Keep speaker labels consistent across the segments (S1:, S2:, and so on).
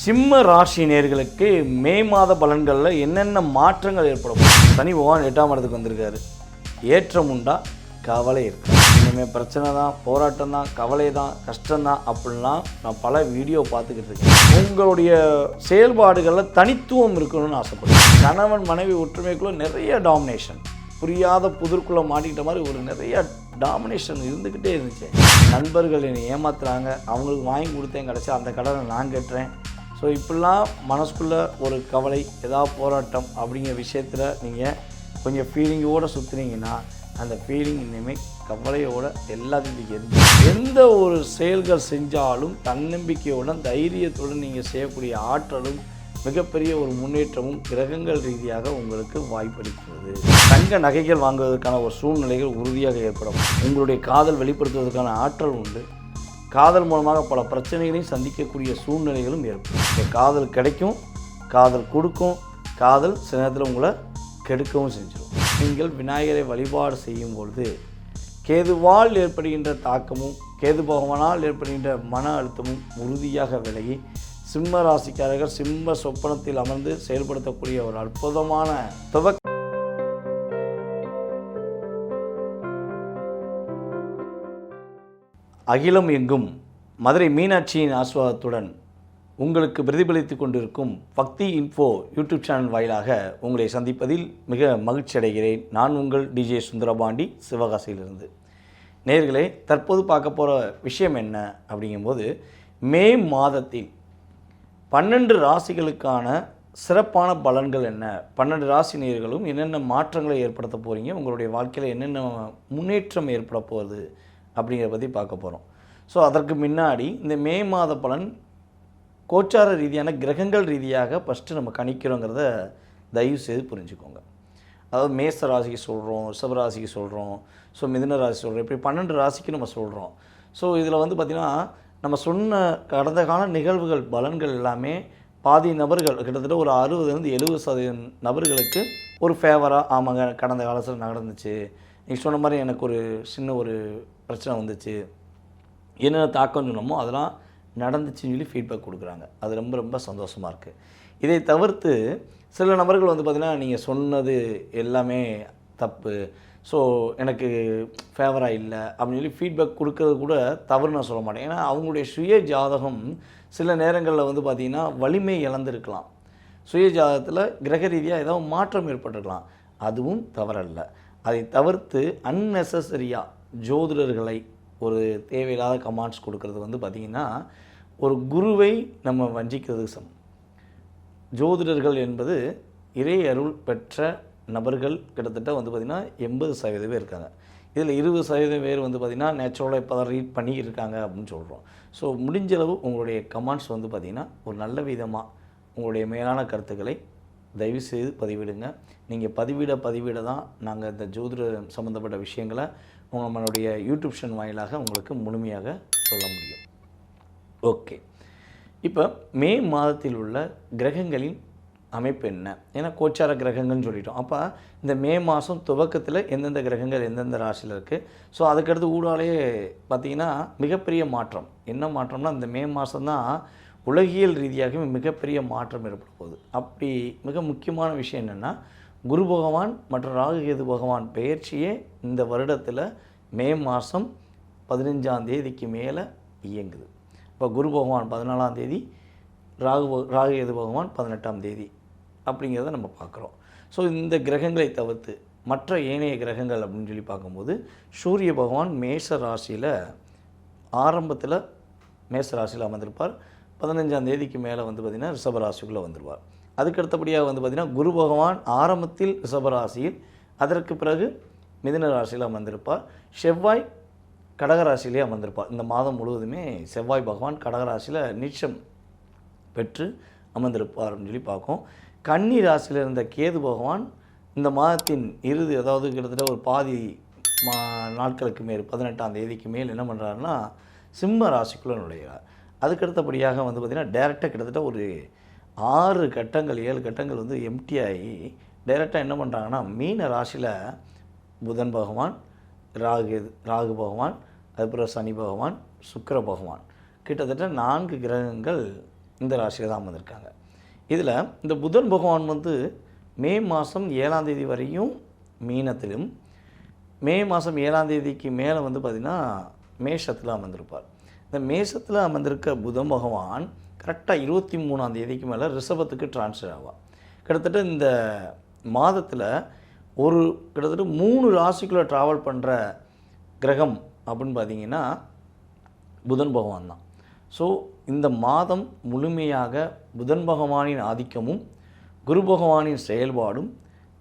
S1: சிம்ம ராசி நேயர்களுக்கு மே மாத பலன்களில் என்னென்ன மாற்றங்கள் ஏற்படும்? சனி பகவான் 8ஆம் இடத்துக்கு வந்திருக்காரு. ஏற்றம் உண்டா, கவலை இருக்கு. இனிமேல் பிரச்சனை தான், போராட்டம் தான், கவலை தான், கஷ்டம்தான் அப்படிலாம் நான் பல வீடியோ பார்த்துக்கிட்டு இருக்கேன். உங்களுடைய செயல்பாடுகளில் தனித்துவம் இருக்கணும்னு ஆசைப்படுறேன். கணவன் மனைவி ஒற்றுமைக்குள்ளே நிறைய டாமினேஷன், புரியாத புதிர்க்குள்ளே மாட்டிக்கிட்ட மாதிரி ஒரு நிறைய டாமினேஷன் இருந்துக்கிட்டே இருந்துச்சு. நண்பர்கள் என்னை ஏமாத்துறாங்க, அவங்களுக்கு வாங்கி கொடுத்தேன், கிடச்சா அந்த கடனை நான் கட்டுறேன். ஸோ இப்படிலாம் மனசுக்குள்ளே ஒரு கவலை, ஏதாவது போராட்டம் அப்படிங்கிற விஷயத்தில் நீங்கள் கொஞ்சம் ஃபீலிங்கோடு சுற்றுனீங்கன்னா அந்த ஃபீலிங் இனிமேல் கவலையோடு எல்லாத்தையும் எந்த ஒரு செயல்கள் செஞ்சாலும் தன்னம்பிக்கையுடன் தைரியத்துடன் நீங்கள் செய்யக்கூடிய ஆற்றலும் மிகப்பெரிய ஒரு முன்னேற்றமும் கிரகங்கள் ரீதியாக உங்களுக்கு வாய்ப்பளிக்கிறது. தங்க நகைகள் வாங்குவதற்கான ஒரு சூழ்நிலைகள் உறுதியாக ஏற்படும். உங்களுடைய காதல் வெளிப்படுத்துவதற்கான ஆற்றல் உண்டு. காதல் மூலமாக பல பிரச்சனைகளையும் சந்திக்கக்கூடிய சூழ்நிலைகளும் ஏற்படும். காதல் கிடைக்கும், காதல் கொடுக்கும், காதல் சில நேரத்தில் உங்களை கெடுக்கவும் செஞ்சிடும். நீங்கள் விநாயகரை வழிபாடு செய்யும் பொழுது கேதுவால் ஏற்படுகின்ற தாக்கமும் கேது பகவானால் ஏற்படுகின்ற மன அழுத்தமும் உறுதியாக விலகி சிம்ம ராசிக்காரர்கள் சிம்ம சொப்பனத்தில் அமர்ந்து செயல்படுத்தக்கூடிய ஒரு அற்புதமான அகிலம் எங்கும் மதுரை மீனாட்சியின் ஆசீர்வாதத்துடன் உங்களுக்கு பிரதிபலித்து கொண்டிருக்கும் பக்தி இன்ஃபோ யூடியூப் சேனல் வாயிலாக உங்களை சந்திப்பதில் மிக மகிழ்ச்சி அடைகிறேன். நான் உங்கள் டிஜே சுந்தரபாண்டி, சிவகாசியிலிருந்து. நேயர்களே, தற்போது பார்க்க போகிற விஷயம் என்ன அப்படிங்கும்போது, மே மாதத்தில் 12 ராசிகளுக்கான சிறப்பான பலன்கள் என்ன, 12 ராசி நேயர்களும் என்னென்ன மாற்றங்களை ஏற்படுத்த போகிறீங்க, உங்களுடைய வாழ்க்கையில் என்னென்ன முன்னேற்றம் ஏற்பட போகுது அப்படிங்கிறத பற்றி பார்க்க போகிறோம். ஸோ அதற்கு முன்னாடி இந்த மே மாத பலன் கோச்சார ரீதியான கிரகங்கள் ரீதியாக ஃபஸ்ட்டு நம்ம கணிக்கிறோங்கிறத தயவு செய்து புரிஞ்சுக்கோங்க. அதாவது மேச ராசிக்கு சொல்கிறோம், ரிஷபராசிக்கு சொல்கிறோம், ஸோ மிதுன ராசி சொல்கிறோம், இப்படி 12 ராசிக்கு நம்ம சொல்கிறோம். ஸோ இதில் வந்து பார்த்திங்கன்னா நம்ம சொன்ன கடந்த கால நிகழ்வுகள் பலன்கள் எல்லாமே பாதி நபர்கள், கிட்டத்தட்ட ஒரு 60-70% நபர்களுக்கு ஒரு ஃபேவராக, ஆமாங்க கடந்த காலத்தில் நடந்துச்சு, நீங்கள் சொன்ன மாதிரி எனக்கு ஒரு சின்ன ஒரு பிரச்சனை வந்துச்சு, என்னென்ன தாக்கம் சொன்னோமோ அதெல்லாம் நடந்துச்சுன்னு சொல்லி ஃபீட்பேக் கொடுக்குறாங்க. அது ரொம்ப ரொம்ப சந்தோஷமாக இருக்குது. இதை தவிர்த்து சில நபர்கள் வந்து பார்த்திங்கன்னா நீங்கள் சொன்னது எல்லாமே தப்பு, ஸோ எனக்கு ஃபேவராக இல்லை அப்படின்னு சொல்லி ஃபீட்பேக் கொடுக்கறது கூட தவறு நான் சொல்ல மாட்டேன். ஏன்னா அவங்களுடைய சுய ஜாதகம் சில நேரங்களில் வந்து பார்த்திங்கன்னா வலிமை இழந்திருக்கலாம், சுய ஜாதகத்தில் கிரக ரீதியாக ஏதாவது மாற்றம் ஏற்பட்டிருக்கலாம், அதுவும் தவறல்ல. அதை தவிர்த்து அன்னெசரியாக ஜோதிடர்களை ஒரு தேவையில்லாத கமெண்ட்ஸ் கொடுக்கறது வந்து பார்த்திங்கன்னா ஒரு குருவை நம்ம வஞ்சிக்கிறதுக்கு சமம். ஜோதிடர்கள் என்பது இறை அருள் பெற்ற நபர்கள் கிட்டத்தட்ட வந்து பார்த்திங்கன்னா 80% பேர் இருக்காங்க. இதில் 20% பேர் வந்து பார்த்திங்கன்னா நேச்சுரலாக இப்போ தான் ரீட் பண்ணி இருக்காங்க அப்படின்னு சொல்கிறோம். ஸோ முடிஞ்சளவு உங்களுடைய கமெண்ட்ஸ் வந்து பார்த்திங்கன்னா ஒரு நல்ல விதமாக உங்களுடைய மேலான கருத்துக்களை தயவுசெய்து பதிவிடுங்க. நீங்கள் பதிவிட தான் நாங்கள் இந்த ஜோதிடம் சம்மந்தப்பட்ட விஷயங்களை நம்மளுடைய யூடியூப் சேனல் வாயிலாக உங்களுக்கு முழுமையாக சொல்ல முடியும். ஓகே, இப்போ மே மாதத்தில் உள்ள கிரகங்களின் அமைப்பு என்ன? ஏன்னா கோச்சார கிரகங்கள்னு சொல்லிட்டோம். அப்போ இந்த மே மாதம் துவக்கத்தில் எந்தெந்த கிரகங்கள் எந்தெந்த ராசியில் இருக்குது, ஸோ அதுக்கடுத்து ஊடாலேயே பார்த்திங்கன்னா மிகப்பெரிய மாற்றம். என்ன மாற்றம்னா இந்த மே மாதம்தான் உலகியல் ரீதியாகவே மிகப்பெரிய மாற்றம் ஏற்பட போகுது. அப்படி மிக முக்கியமான விஷயம் என்னென்னா, குரு பகவான் மற்றும் ராகு கேது பகவான் பெயர்ச்சியே இந்த வருடத்தில் மே மாதம் 15ஆம் தேதிக்கு மேலே இயங்குது. இப்போ குரு பகவான் 14ஆம் தேதி, ராகு கேது பகவான் 18ஆம் தேதி அப்படிங்கிறத நம்ம பார்க்குறோம். ஸோ இந்த கிரகங்களை தவிர்த்து மற்ற ஏனைய கிரகங்கள் அப்படின்னு சொல்லி பார்க்கும்போது சூரிய பகவான் மேஷ ராசியில் ஆரம்பத்தில் மேஷ ராசியில் அமர்ந்திருப்பார். 15ஆம் தேதிக்கு மேலே வந்து பார்த்திங்கன்னா ரிஷபராசிக்குள்ளே வந்துடுவார். அதுக்கடுத்தபடியாக வந்து பார்த்திங்கன்னா குரு பகவான் ஆரம்பத்தில் ரிஷபராசியில், அதற்கு பிறகு மிதுன ராசியில் அமர்ந்திருப்பார். செவ்வாய் கடகராசியிலே அமர்ந்திருப்பார். இந்த மாதம் முழுவதுமே செவ்வாய் பகவான் கடகராசியில் நீச்சம் பெற்று அமர்ந்திருப்பார் அப்படின்னு சொல்லி பார்க்கும். கன்னி ராசியில் இருந்த கேது பகவான் இந்த மாதத்தின் இறுதி, அதாவது கிட்டத்தட்ட ஒரு பாதி நாட்களுக்கு மேல் 18ஆம் தேதிக்கு மேல் என்ன பண்ணுறாருன்னா சிம்ம ராசிக்குள்ளே நுழைகிறார். அதுக்கடுத்தபடியாக வந்து பார்த்திங்கன்னா டேரெக்டாக கிட்டத்தட்ட ஒரு 6 கட்டங்கள் 7 கட்டங்கள் வந்து எம்டி ஆகி டைரெக்டாக என்ன பண்ணுறாங்கன்னா மீன ராசியில் புதன் பகவான், ராகு பகவான், அதுக்கப்புறம் சனி பகவான், சுக்கிர பகவான், கிட்டத்தட்ட 4 கிரகங்கள் இந்த ராசியில் தான் அமர்ந்திருக்காங்க. இதில் இந்த புதன் பகவான் வந்து மே மாதம் 7ஆம் தேதி வரையும் மீனத்திலும், மே மாதம் 7ஆம் தேதிக்கு மேலே வந்து பார்த்திங்கன்னா மேஷத்தில் அமர்ந்திருப்பார். இந்த மேஷத்தில் அமர்ந்திருக்க புதன் பகவான் கரெக்டாக 23ஆம் தேதிக்கு மேலே ரிஷபத்துக்கு ட்ரான்ஸ்ஃபர் ஆவார். கிட்டத்தட்ட இந்த மாதத்தில் கிட்டத்தட்ட 3 ராசிக்குள்ளே ட்ராவல் பண்ணுற கிரகம் அப்படின்னு பார்த்திங்கன்னா புதன் பகவான் தான். ஸோ இந்த மாதம் முழுமையாக புதன் பகவானின் ஆதிக்கமும் குரு பகவானின் செயல்பாடும்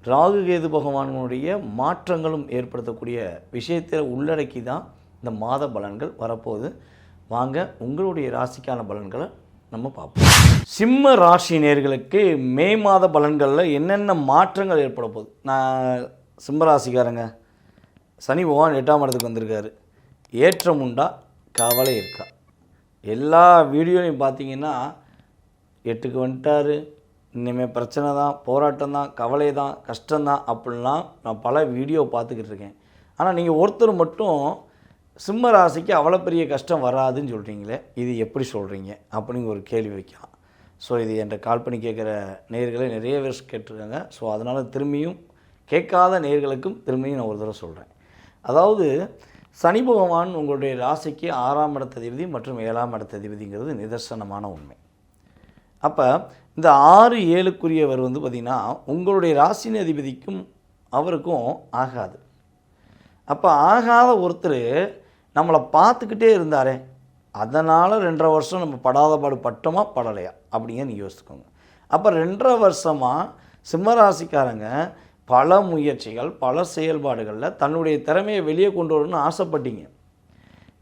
S1: ராகு கேது பகவானுடைய மாற்றங்களும் ஏற்படுத்தக்கூடிய விஷயத்தை உள்ளடக்கி தான் இந்த மாத பலன்கள் வரப்போகுது. வாங்க உங்களுடைய ராசிக்கான பலன்களை நம்ம பார்ப்போம். சிம்ம ராசி நேயர்களுக்கு மே மாத பலன்களில் என்னென்ன மாற்றங்கள் ஏற்பட போகுது. நான் சிம்ம ராசிக்காரங்க, சனி பகவான் 8ஆம் இடத்துக்கு வந்திருக்காரு. ஏற்றம் உண்டா, கவலை இருக்கா? எல்லா வீடியோலையும் பார்த்தீங்கன்னா 8க்கு வந்துட்டார், இனிமேல் பிரச்சனை தான், போராட்டம் தான், கவலை தான், கஷ்டம்தான் அப்படின்லாம் நான் பல வீடியோ பார்த்துக்கிட்டு இருக்கேன். ஆனால் நீங்கள் ஒருத்தர் மட்டும் சிம்ம ராசிக்கு அவ்வளோ பெரிய கஷ்டம் வராதுன்னு சொல்கிறீங்களே, இது எப்படி சொல்கிறீங்க அப்படிங்கிற ஒரு கேள்வி வைக்கலாம். ஸோ இது என்கிட்ட கால் பண்ணி கேட்குற நேயர்களே நிறைய பேர் கேட்டிருக்காங்க. ஸோ அதனால் திரும்பியும் கேட்காத நேயர்களுக்கும் திரும்பியும் நான் ஒரு தடவை சொல்கிறேன். அதாவது சனி பகவான் உங்களுடைய ராசிக்கு 6ஆம் இடத்ததிபதி மற்றும் 7ஆம் இடத்ததிபதிங்கிறது நிதர்சனமான உண்மை. அப்போ இந்த 6, 7க்குரியவர் வந்து பார்த்திங்கன்னா உங்களுடைய ராசியின் அதிபதிக்கும் அவருக்கும் ஆகாது. அப்போ ஆகாத ஒருத்தர் நம்மளை பார்த்துக்கிட்டே இருந்தாரே, அதனால் 2.5 வருஷம் நம்ம படாத பாடு பட்டோமா படலையா அப்படிங்க நீங்கள் யோசிச்சுக்கோங்க. அப்போ 2.5 வருஷமாக சிம்மராசிக்காரங்க பல முயற்சிகள், பல செயல்பாடுகளில் தன்னுடைய திறமையை வெளியே கொண்டு வரணும்னு ஆசைப்பட்டீங்க.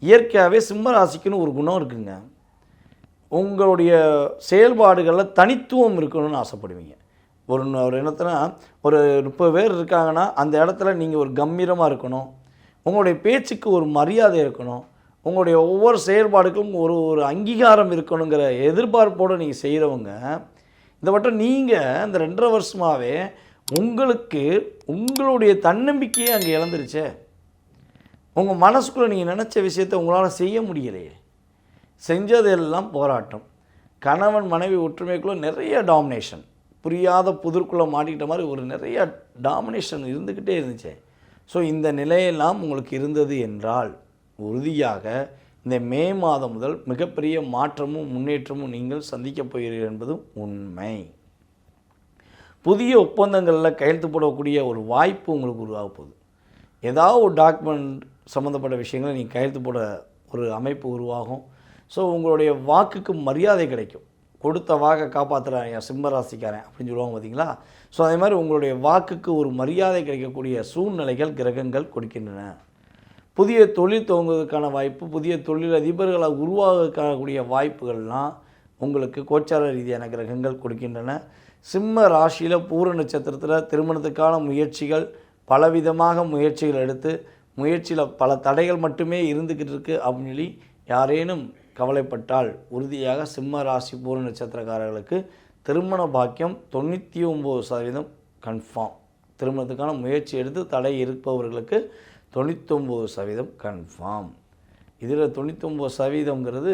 S1: இயற்கையாகவே சிம்மராசிக்குன்னு ஒரு குணம் இருக்குங்க, உங்களுடைய செயல்பாடுகளில் தனித்துவம் இருக்கணும்னு ஆசைப்படுவீங்க. ஒரு இடத்துல ஒரு 30 பேர் இருக்காங்கன்னா அந்த இடத்துல நீங்கள் ஒரு கம்பீரமாக இருக்கணும், உங்களுடைய பேச்சுக்கு ஒரு மரியாதை இருக்கணும், உங்களுடைய ஒவ்வொரு செயல்பாடுக்கும் ஒரு அங்கீகாரம் இருக்கணுங்கிற எதிர்பார்ப்போடு நீங்கள் செய்கிறவங்க. இந்த வட்டம் நீங்கள் அந்த 2.5 வருஷமாகவே உங்களுடைய தன்னம்பிக்கையே அங்கே இழந்துருச்சே. உங்கள் மனசுக்குள்ளே நீங்கள் நினச்ச விஷயத்தை உங்களால் செய்ய முடியலையே. செஞ்சதெல்லாம் போராட்டம். கணவன் மனைவி ஒற்றுமைக்குள்ளே நிறைய டாமினேஷன், புரியாத புதிர்க்குள்ளே மாட்டிக்கிட்ட மாதிரி ஒரு நிறைய டாமினேஷன் இருந்துக்கிட்டே இருந்துச்சு. ஸோ இந்த நிலையெல்லாம் உங்களுக்கு இருந்தது என்றால் உறுதியாக இந்த மே மாதம் முதல் மிகப்பெரிய மாற்றமும் முன்னேற்றமும் நீங்கள் சந்திக்கப் போகிறீர்கள் என்பதும் உண்மை. புதிய ஒப்பந்தங்களில் கையெழுத்து போடக்கூடிய ஒரு வாய்ப்பு உங்களுக்கு உருவாக போகுது. ஏதாவது ஒரு டாக்குமெண்ட் சம்மந்தப்பட்ட விஷயங்களை நீங்கள் கையெழுத்து போட ஒரு அமைப்பு உருவாகும். ஸோ உங்களுடைய வாக்குக்கு மரியாதை கிடைக்கும். கொடுத்த வாக்கை காப்பாற்றுறேன் என் சிம்மராசிக்காரன் அப்படின்னு சொல்லுவாங்க பார்த்தீங்களா. ஸோ அதே மாதிரி உங்களுடைய வாக்குக்கு ஒரு மரியாதை கிடைக்கக்கூடிய சூழ்நிலைகள் கிரகங்கள் கொடுக்கின்றன. புதிய தொழில் துவங்குவதற்கான வாய்ப்பு, புதிய தொழில் அதிபர்களை உருவாகக்கூடிய வாய்ப்புகள்லாம் உங்களுக்கு கோச்சார ரீதியான கிரகங்கள் கொடுக்கின்றன. சிம்ம ராசியில் பூர நட்சத்திரத்தில் திருமணத்துக்கான முயற்சிகள், பலவிதமாக முயற்சிகள் எடுத்து முயற்சியில் பல தடைகள் மட்டுமே இருந்துக்கிட்டு இருக்குது அப்படின்னு சொல்லி யாரேனும் கவலைப்பட்டால் உறுதியாக சிம்ம ராசி பூர நட்சத்திரக்காரர்களுக்கு திருமண பாக்கியம் 99% கன்ஃபார்ம். திருமணத்துக்கான முயற்சி எடுத்து தடை இருப்பவர்களுக்கு 99% கன்ஃபார்ம். இதில் 99%ங்கிறது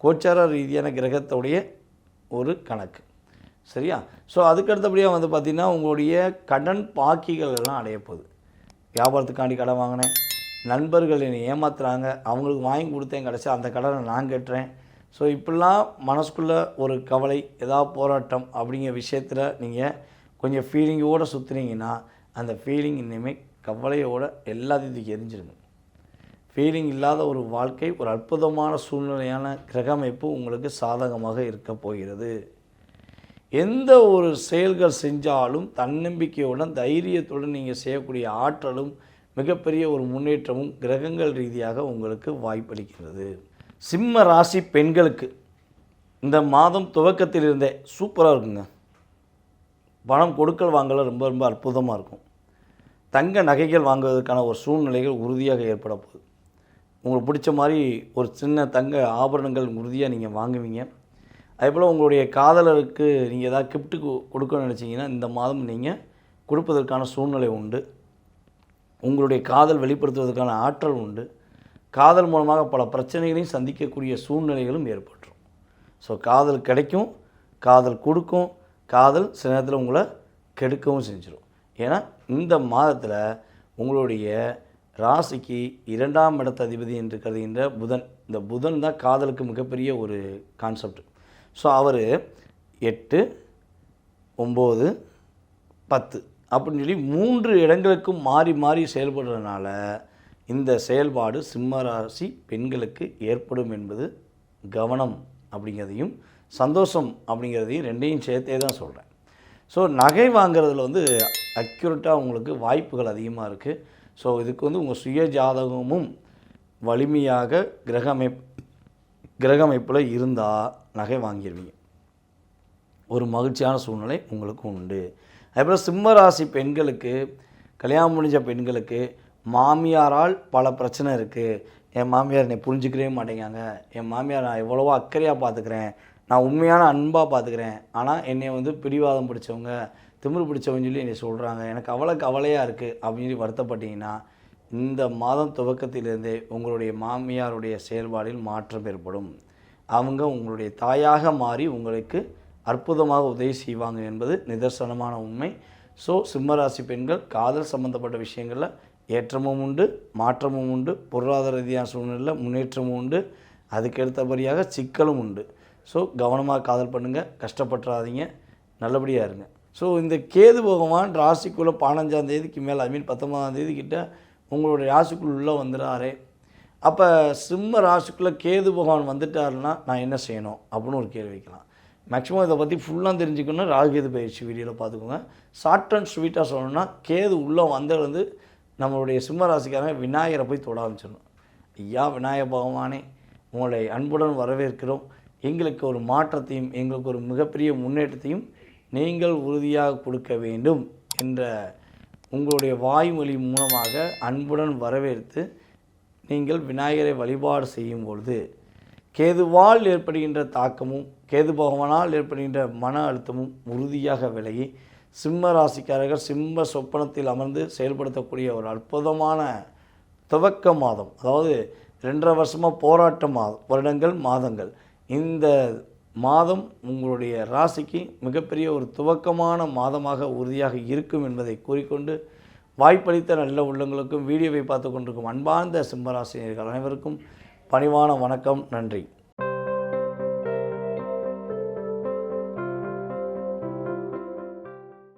S1: கோச்சார ரீதியான கிரகத்துடைய ஒரு கணக்கு, சரியா? ஸோ அதுக்கடுத்தபடியாக வந்து பார்த்திங்கன்னா உங்களுடைய கடன் பாக்கிகள் எல்லாம் அடையப்போகுது. வியாபாரத்துக்காண்டி கடன் வாங்கினேன், நண்பர்கள் என்னை ஏமாத்துறாங்க, அவங்களுக்கு வாங்கி கொடுத்தேன், கிடச்சா அந்த கடனை நான் கட்டுறேன். ஸோ இப்படிலாம் மனசுக்குள்ளே ஒரு கவலை, ஏதாவது போராட்டம் அப்படிங்கிற விஷயத்தில் நீங்கள் கொஞ்சம் ஃபீலிங்கோடு சுற்றுனீங்கன்னா அந்த ஃபீலிங் இனிமேல் கவலையோடு எல்லாத்தையும் எரிஞ்சிருங்க. ஃபீலிங் இல்லாத ஒரு வாழ்க்கை, ஒரு அற்புதமான சூழ்நிலையான கிரகமைப்பு உங்களுக்கு சாதகமாக இருக்க போகிறது. எந்த ஒரு செயல்கள் செஞ்சாலும் தன்னம்பிக்கையுடன் தைரியத்துடன் நீங்கள் செய்யக்கூடிய ஆற்றலும் மிகப்பெரிய ஒரு முன்னேற்றமும் கிரகங்கள் ரீதியாக உங்களுக்கு வாய்ப்பளிக்கிறது. சிம்ம ராசி பெண்களுக்கு இந்த மாதம் துவக்கத்தில் இருந்தே சூப்பராக இருக்குங்க. பணம் கொடுக்கல் வாங்கல ரொம்ப ரொம்ப அற்புதமாக இருக்கும். தங்க நகைகள் வாங்குவதற்கான ஒரு சூழ்நிலைகள் உறுதியாக ஏற்பட போகுது. உங்களுக்கு பிடிச்ச மாதிரி ஒரு சின்ன தங்க ஆபரணங்கள் உறுதியாக நீங்கள் வாங்குவீங்க. அதேபோல் உங்களுடைய காதலருக்கு நீங்கள் ஏதாவது கிஃப்ட்டு கொடுக்கணும்னு நினச்சிங்கன்னா இந்த மாதம் நீங்கள் கொடுப்பதற்கான சூழ்நிலை உண்டு. உங்களுடைய காதல் வெளிப்படுத்துவதற்கான ஆற்றல் உண்டு. காதல் மூலமாக பல பிரச்சனைகளையும் சந்திக்கக்கூடிய சூழ்நிலைகளும் ஏற்பட்டுரும். ஸோ காதல் கிடைக்கும், காதல் கொடுக்கும், காதல் சில நேரத்தில் உங்களை கெடுக்கவும் செஞ்சிடும். ஏன்னா இந்த மாதத்தில் உங்களுடைய ராசிக்கு 2ஆம் இடத்த அதிபதி என்று கருதுகின்ற புதன், இந்த புதன் தான் காதலுக்கு மிகப்பெரிய ஒரு கான்செப்ட். ஸோ அவர் 8, 9, 10 அப்படின்னு சொல்லி 3 இடங்களுக்கும் மாறி மாறி செயல்படுறதுனால இந்த செயல்பாடு சிம்ம ராசி பெண்களுக்கு ஏற்படும் என்பது கவனம் அப்படிங்கிறதையும் சந்தோஷம் அப்படிங்கிறதையும் ரெண்டையும் சேர்த்தே தான் சொல்கிறேன். ஸோ நகை வாங்கிறதுல வந்து அக்யூரேட்டாக உங்களுக்கு வாய்ப்புகள் அதிகமாக இருக்குது. ஸோ இதுக்கு வந்து உங்கள் சுய ஜாதகமும் வலிமையாக கிரக அமைப்பில் இருந்தால் நகை வாங்கிடுவீங்க. ஒரு மகிழ்ச்சியான சூழ்நிலை உங்களுக்கு உண்டு. அதுபோல் சிம்ம ராசி பெண்களுக்கு, கல்யாணம் முடிஞ்ச பெண்களுக்கு மாமியாரால் பல பிரச்சனை இருக்குது. என் மாமியார் என்னை புரிஞ்சுக்கவே மாட்டேங்காங்க, என் மாமியார் நான் எவ்வளவோ அக்கறையாக பார்த்துக்கிறேன், நான் உண்மையான அன்பாக பார்த்துக்கிறேன், ஆனால் என்னை வந்து பிடிவாதம் பிடிச்சவங்க, திமிரு பிடிச்சவங்க சொல்லி என்னை சொல்கிறாங்க, எனக்கு அவ்வளோ கவலையாக இருக்குது அப்படின்னு சொல்லி வருத்தப்பட்டீங்கன்னா இந்த மாதம் துவக்கத்திலிருந்தே உங்களுடைய மாமியாருடைய செயல்பாடில் மாற்றம் ஏற்படும். அவங்க உங்களுடைய தாயாக மாறி உங்களுக்கு அற்புதமாக உதவி செய்வாங்க என்பது நிதர்சனமான உண்மை. ஸோ சிம்மராசி பெண்கள் காதல் சம்பந்தப்பட்ட விஷயங்களில் ஏற்றமும் உண்டு, மாற்றமும் உண்டு, பொருளாதார ரீதியான சூழ்நிலையில் முன்னேற்றமும் உண்டு, அதுக்கேற்றபடியாக சிக்கலும் உண்டு. ஸோ கவனமாக காதல் பண்ணுங்கள், கஷ்டப்பட்டுறாதீங்க, நல்லபடியாக இருங்க. ஸோ இந்த கேது பகவான் ராசிக்குள்ளே 15ஆம் தேதிக்கு மேலே, ஐ மீன் 19ஆம் தேதிக்கிட்ட உங்களுடைய ராசிக்குள்ளே வந்துடுறாரே. அப்போ சிம்ம ராசிக்குள்ளே கேது பகவான் வந்துட்டாருன்னா நான் என்ன செய்யணும் அப்படின்னு ஒரு கேள்வி வைக்கலாம். மேக்ஸிமம் இதை பற்றி ஃபுல்லாக தெரிஞ்சுக்கணுன்னா ராகுகேது பயிற்சி வீடியோவில் பார்த்துக்கோங்க. ஷார்ட் அண்ட் ஸ்வீட்டாக சொல்லணும்னா கேது உள்ளே வந்தது நம்மளுடைய சிம்ம ராசிக்காரங்க விநாயகரை போய் தொட ஆரம்பிச்சிடணும். ஐயா விநாயக பகவானே, உங்களை அன்புடன் வரவேற்கிறோம், எங்களுக்கு ஒரு மாற்றத்தையும் எங்களுக்கு ஒரு மிகப்பெரிய முன்னேற்றத்தையும் நீங்கள் உறுதியாக கொடுக்க வேண்டும் என்ற உங்களுடைய வாய்மொழி மூலமாக அன்புடன் வரவேற்று நீங்கள் விநாயகரை வழிபாடு செய்யும் பொழுது கேதுவால் ஏற்படுகின்ற தாக்கமும் கேது பகவானால் ஏற்படுகின்ற மன அழுத்தமும் உறுதியாக விலகி சிம்ம ராசிக்காரர்கள் சிம்ம சொப்பனத்தில் அமர்ந்து செயல்படுத்தக்கூடிய ஒரு அற்புதமான துவக்க மாதம். அதாவது 2.5 வருஷமாக போராட்ட வருடங்கள் மாதங்கள். இந்த மாதம் உங்களுடைய ராசிக்கு மிகப்பெரிய ஒரு துவக்கமான மாதமாக உறுதியாக இருக்கும் என்பதை கூறிக்கொண்டு வாய்ப்பளித்த நல்ல உள்ளங்களுக்கும் வீடியோவை பார்த்து கொண்டிருக்கும் அன்பார்ந்த சிம்மராசினியர்கள் அனைவருக்கும் பணிவான வணக்கம். நன்றி.